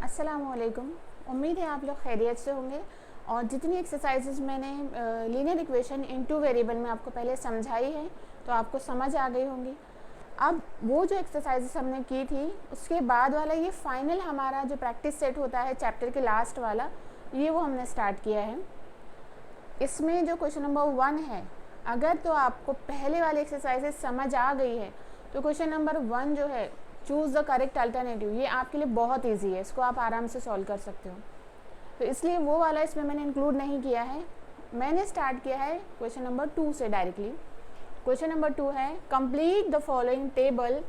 अस्सलाम वालेकुम। उम्मीद है आप लोग खैरियत से होंगे। और जितनी एक्सरसाइजेज मैंने linear equation in two variable में आपको पहले समझाई है तो आपको समझ आ गई होंगी। अब वो जो एक्सरसाइजेस हमने की थी उसके बाद वाला ये फाइनल हमारा जो प्रैक्टिस सेट होता है चैप्टर के लास्ट वाला, ये वो हमने स्टार्ट किया है। इसमें जो क्वेश्चन नंबर 1 है, अगर तो आपको पहले वाली एक्सरसाइजेज समझ आ गई है तो क्वेश्चन नंबर 1 जो है चूज़ द करेक्ट अल्टरनेटिव, ये आपके लिए बहुत इजी है, इसको आप आराम से सॉल्व कर सकते हो। तो इसलिए वो वाला इसमें मैंने इंक्लूड नहीं किया है। मैंने स्टार्ट किया है क्वेश्चन नंबर 2 से डायरेक्टली। क्वेश्चन नंबर 2 है complete the following table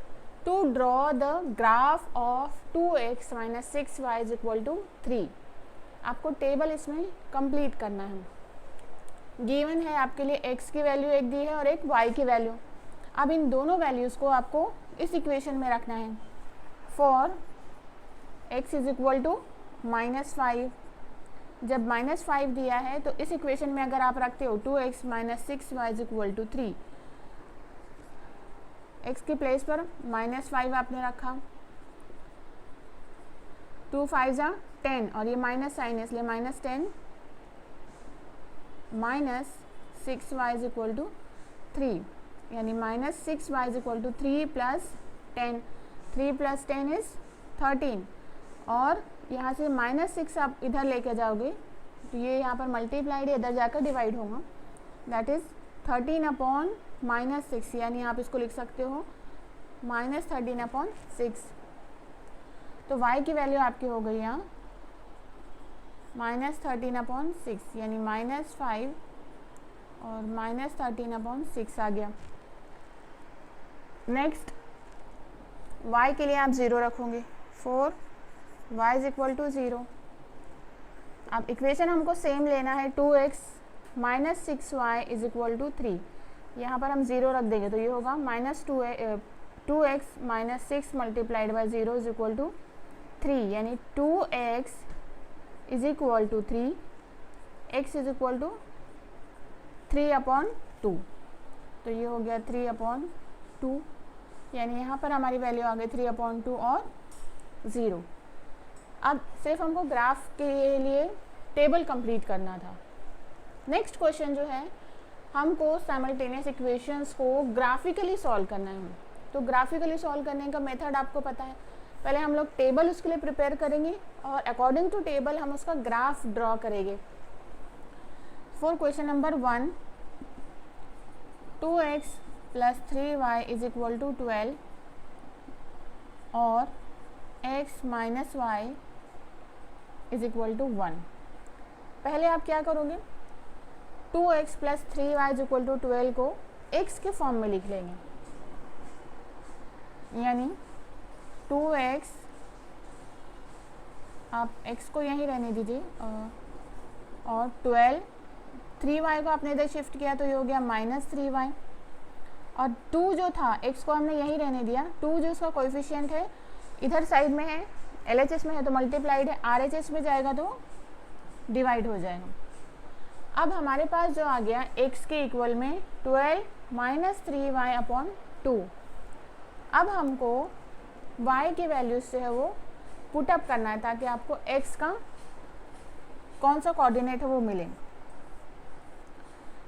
to draw the graph of 2x - 6y = 3। आपको टेबल इसमें कंप्लीट करना है। गिवन है आपके लिए x की वैल्यू एक दी है और एक y की वैल्यू। अब इन दोनों वैल्यूज़ को आपको इस इक्वेशन में रखना है। फॉर x = -5, जब -5 दिया है तो इस इक्वेशन में अगर आप रखते हो 2x - 6y = 3, x की प्लेस पर -5 आपने रखा, 2 × 5 = 10 और ये माइनस साइन है इसलिए -10 - 6y = 3, यानी -6y = 3 + 10, 3 + 10 = 13। और यहाँ से -6 आप इधर लेके जाओगे तो ये यहाँ पर मल्टीप्लाइड इधर जाकर डिवाइड होगा, दैट इज़ 13/- 6, यानी आप इसको लिख सकते हो -13/6। तो y की वैल्यू आपकी हो गई यहाँ -13/6, यानी -5 और -13/6 आ गया। नेक्स्ट y के लिए आप 0 रखोगे, 4 y = 0। अब इक्वेशन हमको सेम लेना है, 2x - 6y = 3। यहाँ पर हम 0 रख देंगे तो ये होगा -2x - 6 × 0 = 3, यानी 2x = 3, x = 3/2। तो ये हो गया 3/2, यानी यहाँ पर हमारी वैल्यू आ गई 3/2 और 0। अब सिर्फ हमको ग्राफ के लिए टेबल कंप्लीट करना था। नेक्स्ट क्वेश्चन जो है, हमको साइमल्टेनियस इक्वेशंस को ग्राफिकली सॉल्व करना है। तो ग्राफिकली सॉल्व करने का मेथड आपको पता है। पहले हम लोग टेबल उसके लिए प्रिपेयर करेंगे और अकॉर्डिंग टू टेबल हम उसका ग्राफ ड्रॉ करेंगे। For question number 1, 2x + 3y = 12 और x - y = 1। पहले आप क्या करोगे, 2x + 3y = 12 को x के फॉर्म में लिख लेंगे, यानी 2x, आप x को यहीं रहने दीजिए, और 12, 3y को आपने इधर शिफ्ट किया तो ये हो गया -3y, और 2 जो था x को हमने यहीं रहने दिया, 2 जो उसका कोएफिशिएंट है इधर साइड में है, LHS में है तो मल्टीप्लाइड है, RHS में जाएगा तो डिवाइड हो जाएगा। अब हमारे पास जो आ गया x के इक्वल में 12 - 3y/2। अब हमको y की वैल्यू से है वो पुट अप करना है ताकि आपको x का कौन सा कोऑर्डिनेट है वो मिले।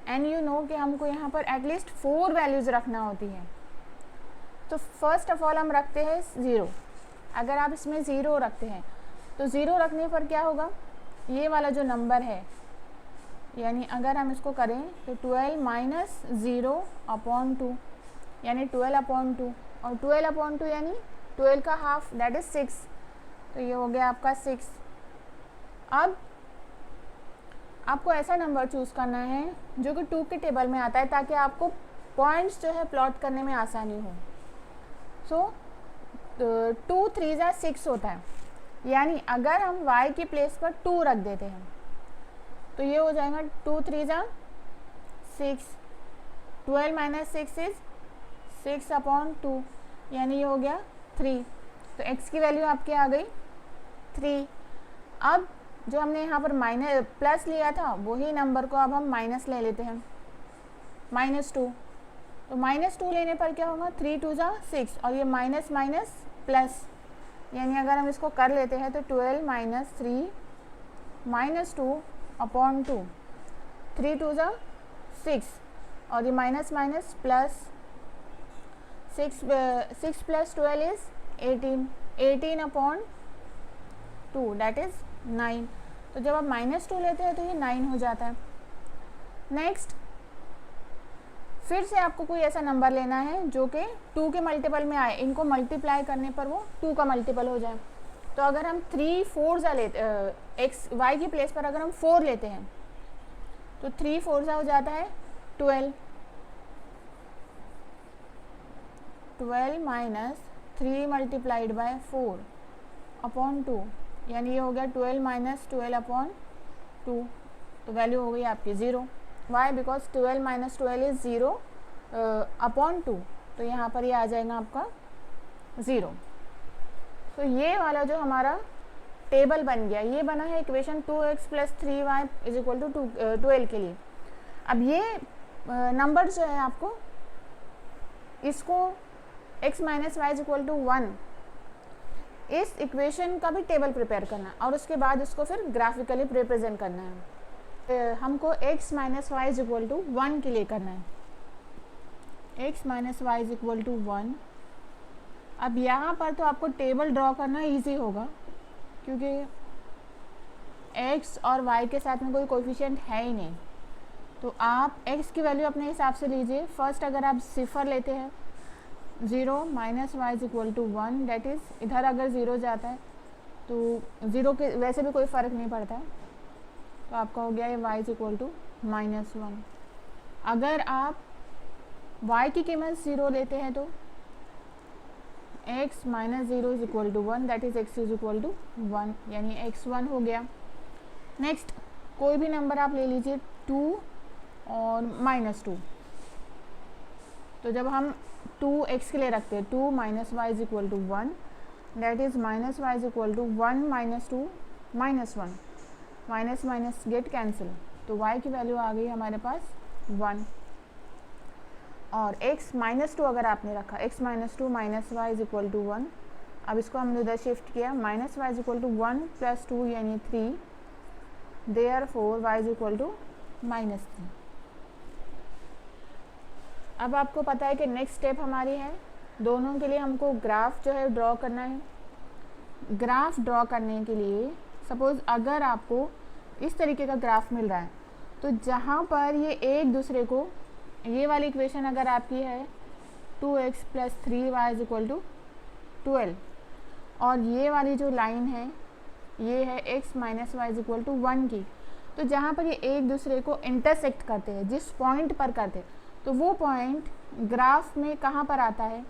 एंड यू नो कि हमको यहाँ पर एटलीस्ट 4 वैल्यूज़ रखना होती है। तो फर्स्ट ऑफ ऑल हम रखते हैं 0। अगर आप इसमें 0 रखते हैं तो 0 रखने पर क्या होगा, ये वाला जो नंबर है, यानी अगर हम इसको करें तो 12 - 0/2, यानी 12/2, और 12/2 यानी 12 का हाफ, दैट इज़ 6। तो ये हो गया आपका 6। अब आपको ऐसा नंबर चूज़ करना है जो कि 2 के टेबल में आता है ताकि आपको पॉइंट्स जो है प्लॉट करने में आसानी हो। सो 2 × 3 = 6 होता है, यानी अगर हम y की प्लेस पर 2 रख देते हैं तो ये हो जाएगा 2 × 3 = 6, 12 - 6 = 6/2, यानी ये हो गया 3। तो x की वैल्यू आपकी आ गई 3। अब जो हमने यहाँ पर प्लस लिया था वही नंबर को अब हम माइनस ले लेते हैं, -2। तो -2 लेने पर क्या होगा, 3 × 2 = 6, और ये माइनस माइनस प्लस, यानी अगर हम इसको कर लेते हैं तो 12 माइनस 3 माइनस 2 अपॉन 2, 3 2 ज़ा 6 और ये minus minus plus 6 plus 12 is 18, 18 upon 2 that is 9। तो जब आप -2 लेते हैं तो ये 9 हो जाता है। नेक्स्ट फिर से आपको कोई ऐसा नंबर लेना है जो कि 2 के मल्टीपल में आए, इनको मल्टीप्लाई करने पर वो 2 का मल्टीपल हो जाए। तो अगर हम 3 4 ज़ा लेते एक्स वाई की प्लेस पर अगर हम 4 लेते हैं तो 3 4 ज़ा हो जाता है 12, 12 माइनस 3 मल्टीप्लाइड बाय 4 अपॉन 2, यानी ये हो गया 12 माइनस 12 अपॉन 2। तो वैल्यू हो गई आपकी 0। Why? Because 12 minus 12 is 0 upon 2, तो यहाँ पर ये आ जाएगा आपका 0। तो ये वाला जो हमारा टेबल बन गया, ये बना है equation 2x plus 3y is equal to 12 के लिए। अब ये नंबर जो है आपको इसको x minus Y is equal to 1 इस इक्वेशन का भी टेबल प्रिपेयर करना है और उसके बाद इसको फिर ग्राफिकली रिप्रेजेंट करना है। हमको x minus Y is equal to 1 के लिए करना है, x minus Y is equal to 1। अब यहाँ पर तो आपको टेबल ड्रॉ करना इजी होगा क्योंकि x और y के साथ में कोई कोएफिशिएंट है ही नहीं, तो आप x की वैल्यू अपने हिसाब से लीजिए। फर्स्ट अगर आप सिफर लेते हैं 0 minus Y is equal to 1, that is इधर अगर 0 जाता है तो 0 के वैसे भी कोई फ़र्क नहीं पड़ता है, तो आपका हो गया ये y इज इक्वल टू -1। अगर आप y की कीमत 0 लेते हैं तो x minus 0 is equal to 1, that is x is equal to 1, यानी x1 हो गया। नेक्स्ट कोई भी नंबर आप ले लीजिए 2 और -2, तो जब हम 2x के लिए रखते हैं 2 minus Y is equal to 1, that is minus Y is equal to 1 minus 2 minus 1, minus minus get cancel, तो y की वैल्यू आ गई हमारे पास 1। और x माइनस 2 अगर आपने रखा x minus 2 minus Y is equal to 1, अब इसको हमने उधर शिफ्ट किया minus Y is equal to 1 plus 2 यानी 3, therefore y is equal to -3। अब आपको पता है कि नेक्स्ट स्टेप हमारी है, दोनों के लिए हमको ग्राफ जो है ड्रॉ करना है। ग्राफ ड्रॉ करने के लिए सपोज़ अगर आपको इस तरीके का ग्राफ मिल रहा है, तो जहाँ पर ये एक दूसरे को, ये वाली इक्वेशन अगर आपकी है 2x plus 3y is equal to 12 और ये वाली जो लाइन है ये है x minus Y is equal to 1 की, तो जहाँ पर ये एक दूसरे को इंटरसेक्ट करते हैं, जिस पॉइंट पर करते हैं, तो वो पॉइंट ग्राफ में कहाँ पर आता है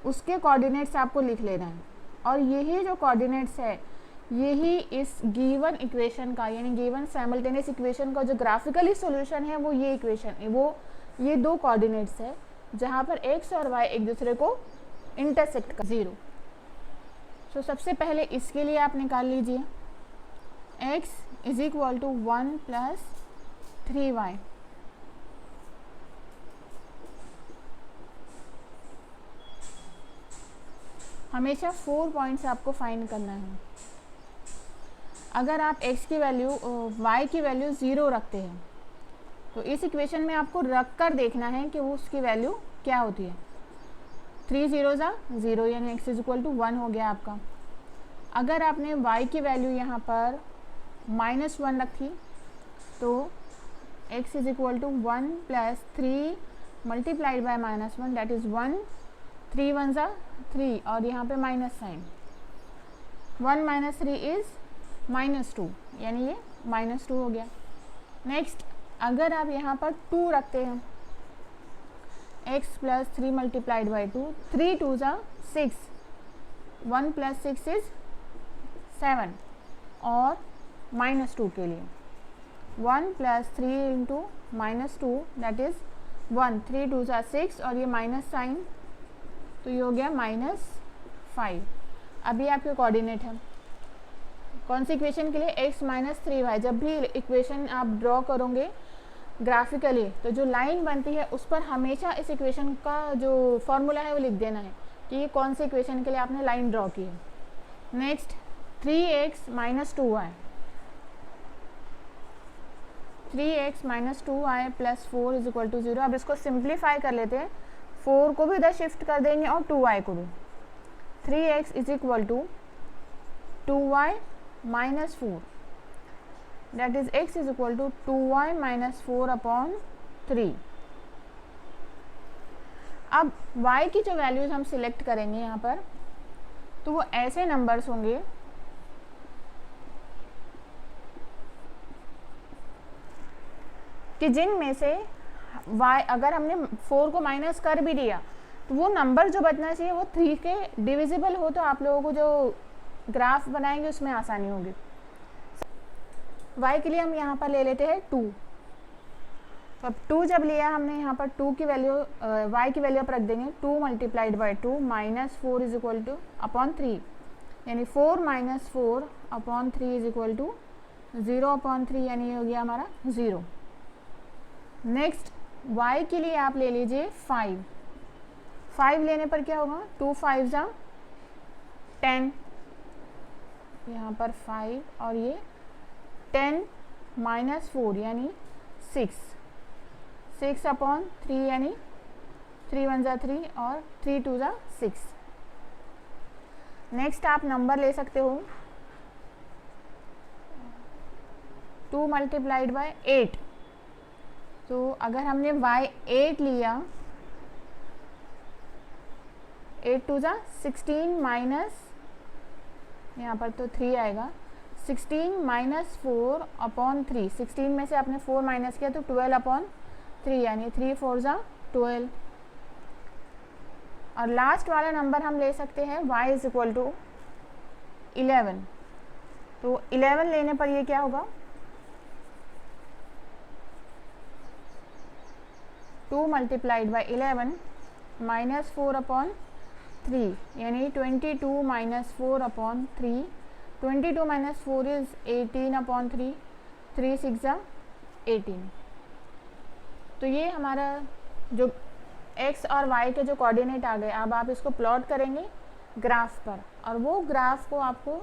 उसके कोऑर्डिनेट्स आपको लिख लेना है। और यही जो कोऑर्डिनेट्स है यही इस गिवन इक्वेशन का, यानी गिवन साइमल्टेनियस इक्वेशन का जो ग्राफिकली सॉल्यूशन है वो ये इक्वेशन, वो ये दो कोऑर्डिनेट्स है जहाँ पर x और y एक दूसरे को इंटरसेक्ट कर 0। सो सबसे पहले इसके लिए आप निकाल लीजिए x is equal to 1 plus 3y, हमेशा 4 पॉइंट्स आपको फाइंड करना है। अगर आप x की वैल्यू y की वैल्यू 0 रखते हैं तो इस इक्वेशन में आपको रख कर देखना है कि वो उसकी वैल्यू क्या होती है। 3 0 ज़ा 0 यानी x इज इक्वल टू 1 हो गया आपका। अगर आपने y की वैल्यू यहाँ पर -1 रखी तो x is equal to 1 plus 3 multiplied by -1 that is 1, 3 1 ज़ा 3 और यहाँ पे माइनस साइन, 1 माइनस 3 इज़ -2 यानी ये -2 हो गया। नेक्स्ट अगर आप यहाँ पर 2 रखते हैं x प्लस 3 मल्टीप्लाइड बाई 2, 3 2 ज़ा 6, 1 प्लस 6 इज़ 7 और -2 के लिए 1 प्लस 3 इंटू -2 दैट इज़ 1, 3 2 ज़ा 6 और ये माइनस साइन, तो ये हो गया -5। अभी आपके कोऑर्डिनेट है कौन सी इक्वेशन के लिए x माइनस 3y। जब भी इक्वेशन आप ड्रॉ करोगे ग्राफिकली तो जो लाइन बनती है उस पर हमेशा इस इक्वेशन का जो फॉर्मूला है वो लिख देना है कि ये कौन सी इक्वेशन के लिए आपने लाइन ड्रॉ की है। Next 3x minus 2y, 3x minus 2y plus 4 is equal to 0। अब इसको सिंप्लीफाई कर लेते हैं, 4 को भी इधर शिफ्ट कर देंगे और 2y को भी। 3x is equal to 2y minus 4, that is x is equal to 2y minus 4 upon 3। अब y की जो वैल्यूज हम सिलेक्ट करेंगे यहाँ पर, तो वो ऐसे नंबर्स होंगे कि जिनमें से y, अगर हमने 4 को माइनस कर भी दिया तो वो नंबर जो बचना चाहिए वो 3 के डिविजिबल हो, तो आप लोगों को जो ग्राफ बनाएंगे उसमें आसानी होगी। y के लिए हम यहाँ पर ले लेते हैं 2। तो अब 2 जब लिया हमने यहाँ पर 2 की वैल्यू y की वैल्यू पर रख देंगे, 2 multiplied by 2 minus 4 is equal to upon 3, यानी 4 minus 4 upon 3 is equal to 0 upon 3, यानी ये हो गया हमारा 0। नेक्स्ट y के लिए आप ले लीजिए 5। 5 लेने पर क्या होगा, 2 5 जा 10, यहाँ पर 5 और ये 10 माइनस 4 यानी 6 अपॉन 3, यानी 3 1 जा 3 और 3 2 जा 6। नेक्स्ट आप नंबर ले सकते हो 2 मल्टीप्लाइड बाय 8। तो अगर हमने y 8 लिया, 8 2 जा 16 माइनस, यहाँ पर तो 3 आएगा, 16 माइनस 4 अपॉन 3, 16 में से आपने 4 माइनस किया तो 12 अपॉन 3, यानी 3 4 जा 12। और लास्ट वाला नंबर हम ले सकते हैं y इज इक्वल टू 11। तो 11 लेने पर ये क्या होगा, 2 मल्टीप्लाइड बाई 11 माइनस 4 अपॉन 3, यानी 22 minus 4 upon 3, 22 minus 4 is 18 upon 3, 3 6 जा 18। तो ये हमारा जो x और y के जो कोऑर्डिनेट आ गए, अब आप इसको प्लॉट करेंगे ग्राफ पर, और वो ग्राफ को आपको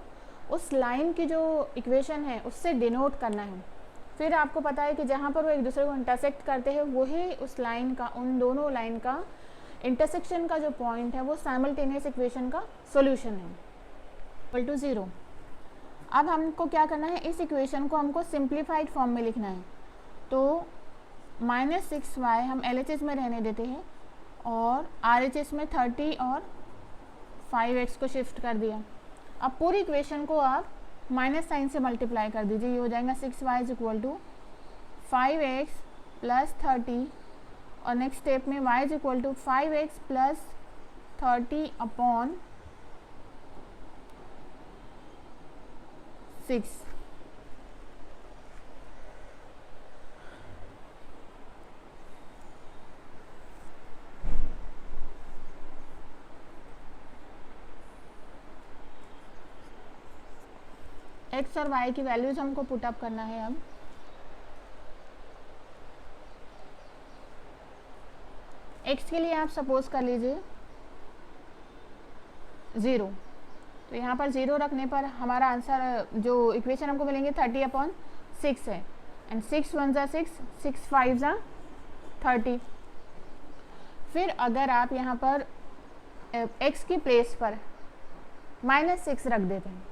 उस लाइन की जो इक्वेशन है उससे डिनोट करना है। फिर आपको पता है कि जहाँ पर वो एक दूसरे को इंटरसेक्ट करते हैं वही उस लाइन का, उन दोनों लाइन का इंटरसेक्शन का जो पॉइंट है वो साइमल्टेनियस इक्वेशन का सॉल्यूशन है, इक्वल टू 0। अब हमको क्या करना है, इस इक्वेशन को हमको सिंप्लीफाइड फॉर्म में लिखना है। तो -6y हम LHS में रहने देते हैं और RHS में 30 और 5x को शिफ्ट कर दिया। अब पूरी इक्वेशन को आप माइनस साइन से मल्टीप्लाई कर दीजिए, ये हो जाएगा 6y is equal to 5x plus 30, और नेक्स्ट स्टेप में y is equal to 5x plus 30 upon 6। x और y की वैल्यूज हमको पुट अप करना है। अब x के लिए आप सपोज कर लीजिए 0, तो यहाँ पर 0 रखने पर हमारा आंसर जो इक्वेशन हमको मिलेंगे 30 अपॉन 6 है, एंड 6 1 जा 6, 6 5 जा 30। फिर अगर आप यहाँ पर x की प्लेस पर -6 रख देते हैं,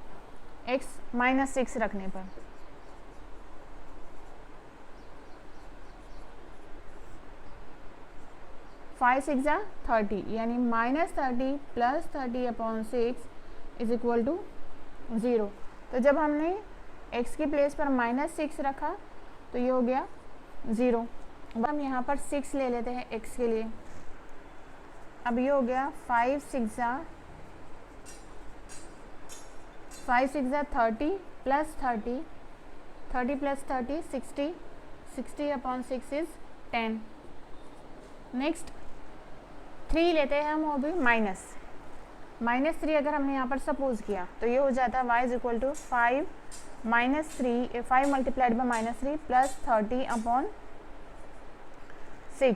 x -6 रखने पर फाइव 6 जा 30, यानी -30 plus 30 upon 6 is equal to 0। तो जब हमने x की प्लेस पर -6 रखा तो ये हो गया 0। अब हम यहाँ पर 6 ले लेते हैं x के लिए। अब ये हो गया 5 6 जा 30 plus 30, 30 plus 30 60, 60 upon 6 is 10। Next 3 लेते हैं हम, वो भी -3 अगर हमने यहाँ पर सपोज किया तो ये हो जाता है y is equal to 5 multiplied by -3 plus 30 upon 6,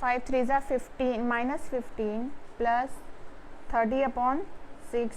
5 3 15 -15 + 30/6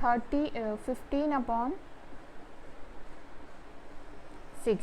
15/6.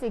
6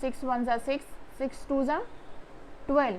6 1 6 6 2 12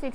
6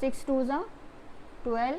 6 2 12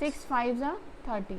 6 5 30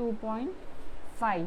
2.5.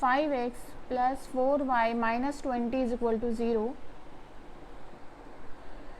5x + 4y - 20 = 0.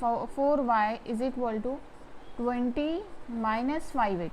4y = 20 - 5x.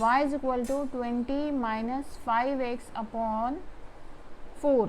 y = 20 - 5x/4.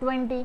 20.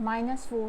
-4.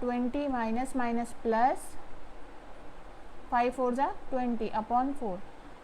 20 - +5 4 20/4.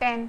10.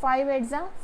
5 8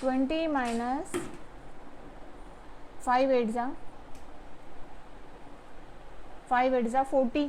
20 - 5 8 40.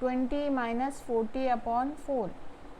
20 - 40/4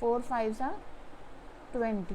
4 5 20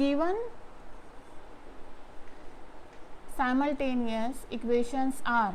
given simultaneous equations are.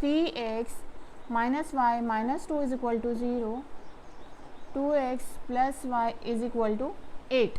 3x - y - 2 = 0, 2x + y = 8.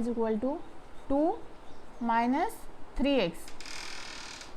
= 2 - 3x.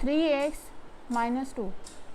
3x - 2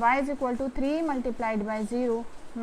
y = 3 × 0 - 2 =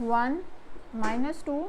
1 -2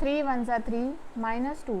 3 1 3 -2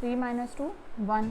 3 - 2 1.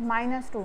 -2.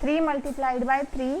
3 × 3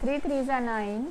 3 3 9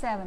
7.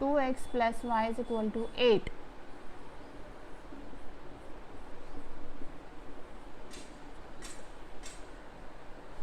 2x + y = 8.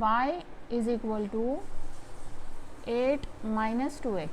y = 8 - 2x.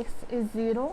x is 0,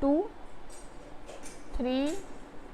2 3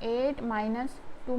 8 - 2 ×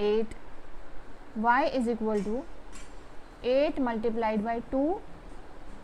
8. y = 8 × 2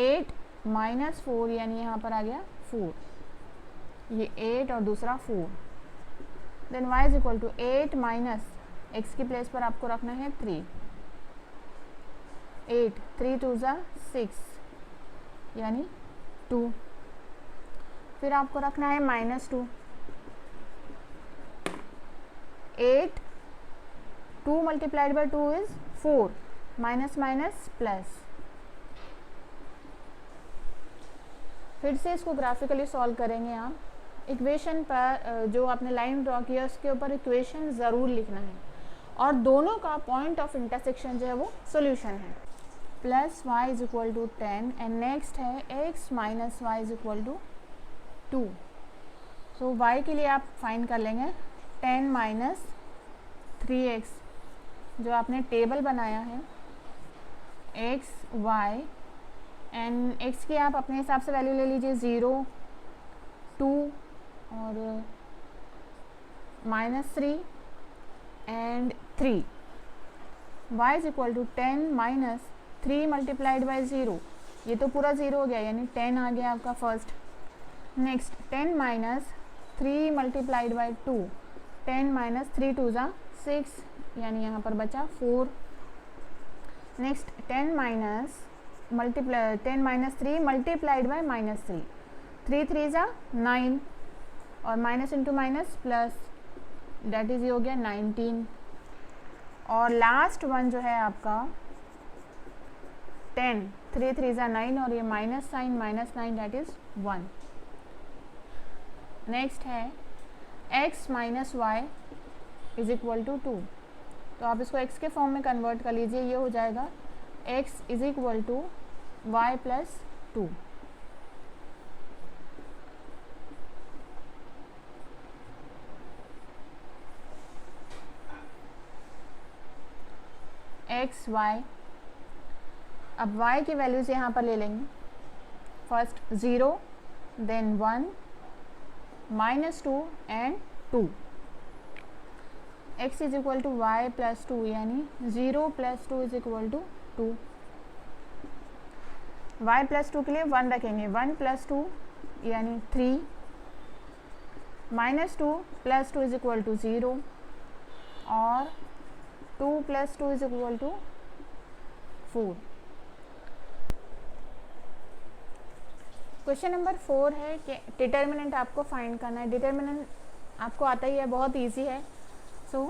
8 -4 यानी यहाँ पर आ गया 4, ये 8 और दूसरा 4। Then y is equal to 8 minus x की place पर आपको रखना है 3, 8 3 2 6 यानी 2, फिर आपको रखना है -2, 8 2 multiplied by 2 is 4, minus minus plus. फिर से इसको ग्राफिकली सॉल्व करेंगे आप। इक्वेशन पर जो आपने लाइन ड्रॉ किया उसके ऊपर इक्वेशन ज़रूर लिखना है और दोनों का पॉइंट ऑफ इंटरसेक्शन जो है वो सॉल्यूशन है। Plus y is equal to 10 and next है x minus Y is equal to 2। So y के लिए आप फाइंड कर लेंगे 10 माइनस 3x, जो आपने टेबल बनाया है x y एंड x की आप अपने हिसाब से वैल्यू ले लीजिए 0, 2 और -3 and 3। y is equal to 10 minus 3 multiplied by 0, ये तो पूरा 0 हो गया यानी 10 आ गया आपका first. Next 10 minus 3 multiplied by 2, 10 minus 3 2 6 यानी यहाँ पर बचा 4। नेक्स्ट 10 माइनस 3 मल्टीप्लाइड बाई -3, 3 3 9 और minus into minus plus, that is ये हो गया 19। और लास्ट वन जो है आपका 10, 3 3 9 और ये minus sign -9 that is 1। Next है x minus Y is equal to 2, तो आप इसको x के फॉर्म में कन्वर्ट कर लीजिए, ये हो जाएगा x is equal to y plus 2। x y, अब y की वैल्यूज यहाँ पर ले लेंगे। First 0, then 1, -2 and 2। x is equal to y plus 2 यानी 0 plus 2 is equal to 2। y plus 2 के लिए 1 रखेंगे, 1 प्लस 2 यानी 3, -2 प्लस 2 इज इक्वल टू 0 और 2 plus 2 is equal to 4। Question number 4 है कि डिटर्मिनेंट आपको फाइंड करना है। डिटर्मिनेंट आपको आता ही है, बहुत इजी है। सो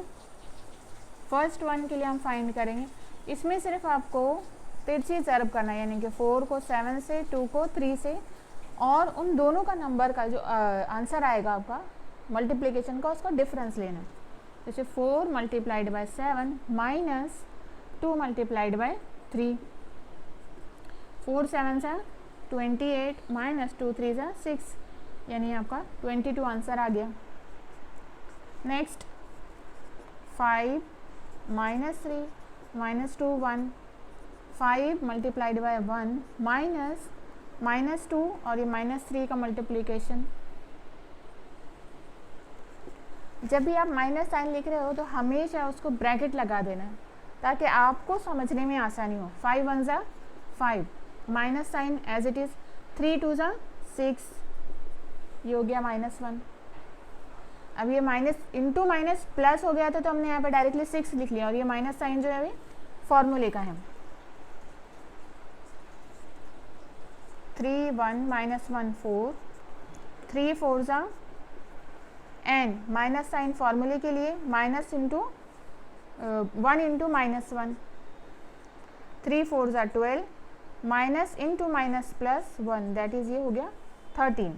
फर्स्ट वन के लिए हम फाइंड करेंगे। इसमें सिर्फ आपको तिरछी ज़रब करना है, यानी कि 4 को 7 से, 2 को 3 से, और उन दोनों का नंबर का जो आंसर आएगा आपका मल्टीप्लिकेशन का, उसका डिफरेंस लेना। जैसे 4 multiplied by 7 minus 2 multiplied by 3, 4 7 से 28 माइनस 2 3 से 6 यानी आपका 22 आंसर आ गया। Next 5 minus 3 minus 2 1, 5 multiplied by 1 minus -2 और ये -3 का मल्टीप्लिकेशन। जब भी आप माइनस साइन लिख रहे हो तो हमेशा उसको ब्रैकेट लगा देना ताकि आपको समझने में आसानी हो। 5 1 ज़ा 5, minus sign as it is, 3 2 ज़ा 6, ये हो गया -1। अब ये माइनस इंटू माइनस प्लस हो गया था तो हमने यहाँ पे डायरेक्टली 6 लिख लिया, और ये माइनस साइन जो है अभी फॉर्मूले का है। 3 1 -1 4, 3 4 ज़ा एन, माइनस साइन फॉर्मूले के लिए माइनस इंटू 1 इंटू -1, 3 4 ज़ा 12, minus into minus plus 1, that is ये हो गया 13।